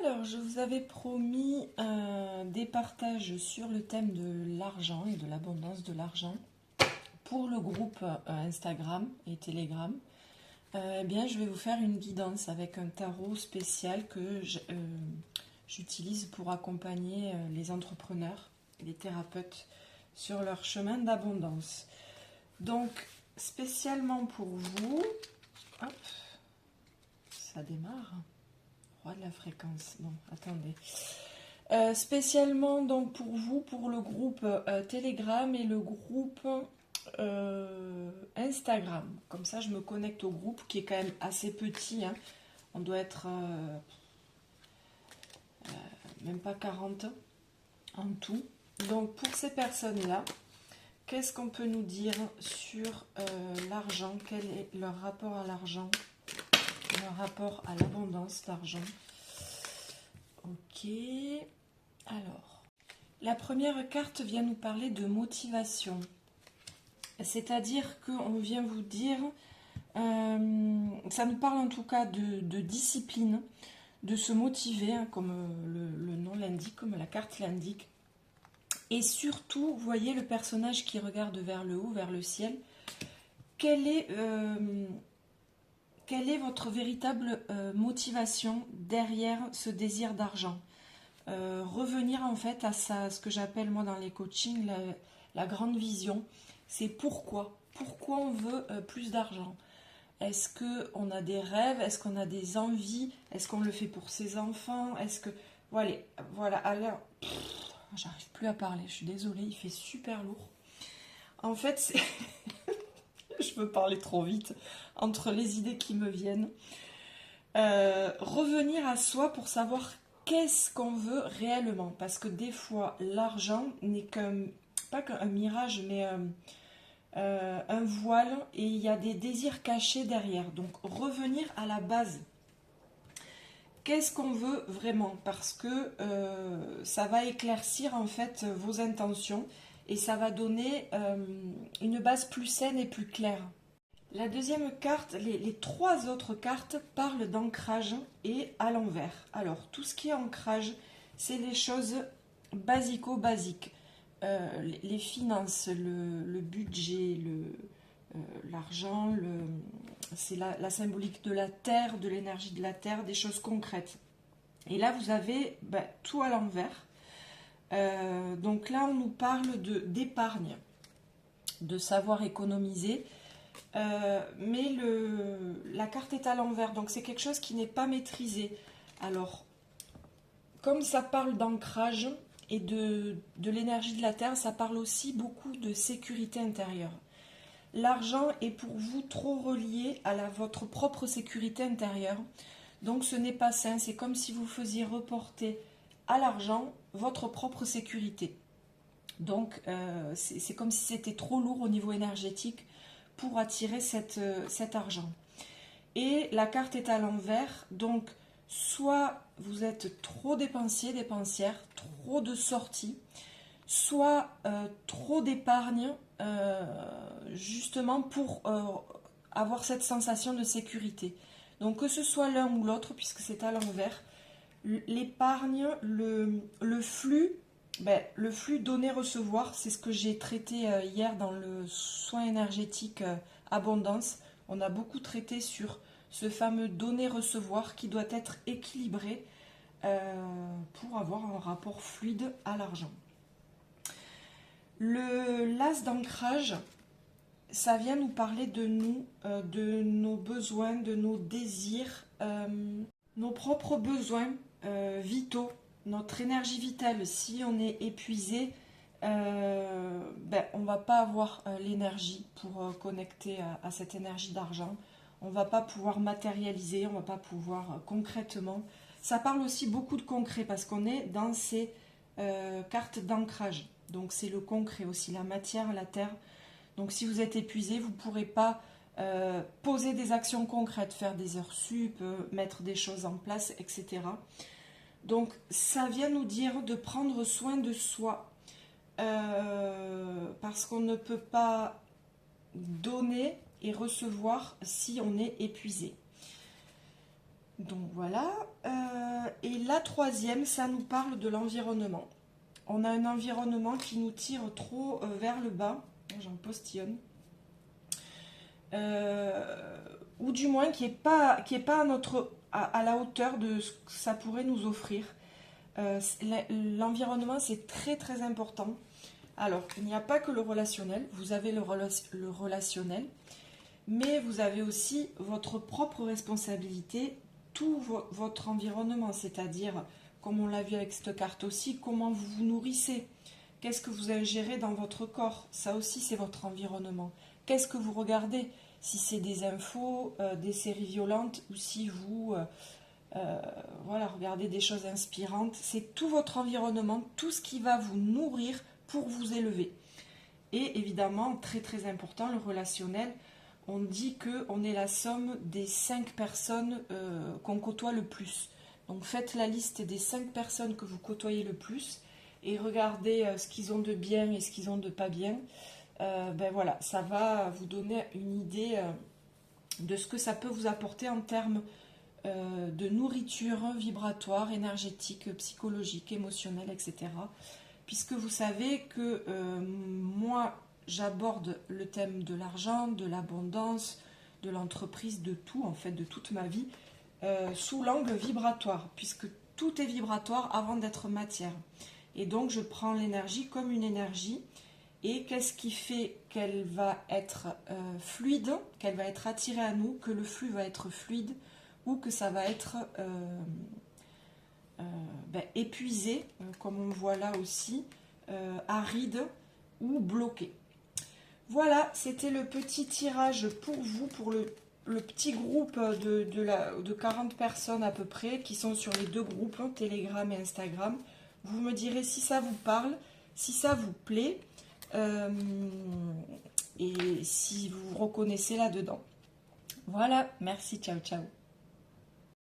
Alors, je vous avais promis des partages sur le thème de l'argent et de l'abondance de l'argent pour le groupe Instagram et Telegram. Eh bien, je vais vous faire une guidance avec un tarot spécial que j'utilise pour accompagner les entrepreneurs et les thérapeutes sur leur chemin d'abondance. Donc, spécialement pour vous, hop, ça démarre. Roi de la fréquence. Non, attendez. Spécialement donc pour vous, pour le groupe Telegram et le groupe Instagram. Comme ça, je me connecte au groupe qui est quand même assez petit. Hein. On doit être même pas 40 en tout. Donc pour ces personnes-là, qu'est-ce qu'on peut nous dire sur l'argent? Quel est leur rapport à l'argent? Leur rapport à l'abondance d'argent. Ok. Alors, la première carte vient nous parler de motivation. C'est-à-dire qu'on vient vous dire, ça nous parle en tout cas de discipline, de se motiver, hein, comme le nom l'indique, comme la carte l'indique. Et surtout, vous voyez le personnage qui regarde vers le haut, vers le ciel. Quelle est votre véritable motivation derrière ce désir d'argent? Revenir en fait à ça, ce que j'appelle moi dans les coachings la grande vision. C'est pourquoi on veut plus d'argent. Est-ce qu'on a des rêves? Est-ce qu'on a des envies? Est-ce qu'on le fait pour ses enfants? Est-ce que... Voilà, alors... J'arrive plus à parler, je suis désolée, il fait super lourd. En fait, c'est... je peux parler trop vite entre les idées qui me viennent. Revenir à soi pour savoir qu'est-ce qu'on veut réellement. Parce que des fois, l'argent n'est pas qu'un mirage, mais un voile, et il y a des désirs cachés derrière. Donc revenir à la base. Qu'est-ce qu'on veut vraiment? Parce que ça va éclaircir en fait vos intentions et ça va donner une base plus saine et plus claire. La deuxième carte, les trois autres cartes parlent d'ancrage et à l'envers. Alors, tout ce qui est ancrage, c'est les choses basico-basiques. Les finances, le budget, l'argent, c'est la symbolique de la terre, de l'énergie de la terre, des choses concrètes. Et là, vous avez tout à l'envers. Donc là, on nous parle d'épargne, de savoir économiser. Mais la carte est à l'envers, donc c'est quelque chose qui n'est pas maîtrisé. Alors, comme ça parle d'ancrage et de l'énergie de la terre, ça parle aussi beaucoup de sécurité intérieure. L'argent est pour vous trop relié à votre propre sécurité intérieure, donc ce n'est pas sain. C'est comme si vous faisiez reporter à l'argent votre propre sécurité. Donc c'est comme si c'était trop lourd au niveau énergétique pour attirer cet argent. Et la carte est à l'envers, donc soit vous êtes trop dépensier, dépensière, trop de sorties, soit trop d'épargne, justement pour avoir cette sensation de sécurité. Donc que ce soit l'un ou l'autre, puisque c'est à l'envers, l'épargne, le flux, le flux donner-recevoir, c'est ce que j'ai traité hier dans le soin énergétique abondance. On a beaucoup traité sur ce fameux donner-recevoir qui doit être équilibré pour avoir un rapport fluide à l'argent. Le l'as d'ancrage, ça vient nous parler de nous, de nos besoins, de nos désirs, nos propres besoins vitaux, notre énergie vitale. Si on est épuisé, on ne va pas avoir l'énergie pour connecter à cette énergie d'argent. On ne va pas pouvoir matérialiser, on ne va pas pouvoir concrètement. Ça parle aussi beaucoup de concret parce qu'on est dans ces cartes d'ancrage. Donc c'est le concret aussi, la matière, la terre. Donc si vous êtes épuisé, vous ne pourrez pas poser des actions concrètes, faire des heures sup, mettre des choses en place, etc. Donc ça vient nous dire de prendre soin de soi parce qu'on ne peut pas donner et recevoir si on est épuisé. Donc voilà. Et là, La troisième, ça nous parle de l'environnement. On a un environnement qui nous tire trop vers le bas, j'en postillonne, ou du moins qui n'est pas, à la hauteur de ce que ça pourrait nous offrir. L'environnement, c'est très très important. Alors, il n'y a pas que le relationnel, vous avez le relationnel, mais vous avez aussi votre propre responsabilité, tout votre environnement, c'est-à-dire, comme on l'a vu avec cette carte aussi, comment vous vous nourrissez, qu'est-ce que vous ingérez dans votre corps, ça aussi c'est votre environnement. Qu'est-ce que vous regardez, si c'est des infos, des séries violentes, ou si vous voilà, regardez des choses inspirantes, c'est tout votre environnement, tout ce qui va vous nourrir pour vous élever. Et évidemment, très très important, le relationnel. On dit qu'on est la somme des 5 personnes qu'on côtoie le plus. Donc faites la liste des 5 personnes que vous côtoyez le plus et regardez ce qu'ils ont de bien et ce qu'ils ont de pas bien. Ben voilà, ça va vous donner une idée de ce que ça peut vous apporter en termes de nourriture vibratoire, énergétique, psychologique, émotionnelle, etc. Puisque vous savez que moi, j'aborde le thème de l'argent, de l'abondance, de l'entreprise, de tout, en fait, de toute ma vie, sous l'angle vibratoire, puisque tout est vibratoire avant d'être matière. Et donc, je prends l'énergie comme une énergie. Et qu'est-ce qui fait qu'elle va être fluide, qu'elle va être attirée à nous, que le flux va être fluide, ou que ça va être épuisé, comme on voit là aussi, aride ou bloqué. Voilà, c'était le petit tirage pour vous, pour le petit groupe de 40 personnes à peu près, qui sont sur les 2 groupes, Telegram et Instagram. Vous me direz si ça vous parle, si ça vous plaît, et si vous vous reconnaissez là-dedans. Voilà, merci, ciao ciao.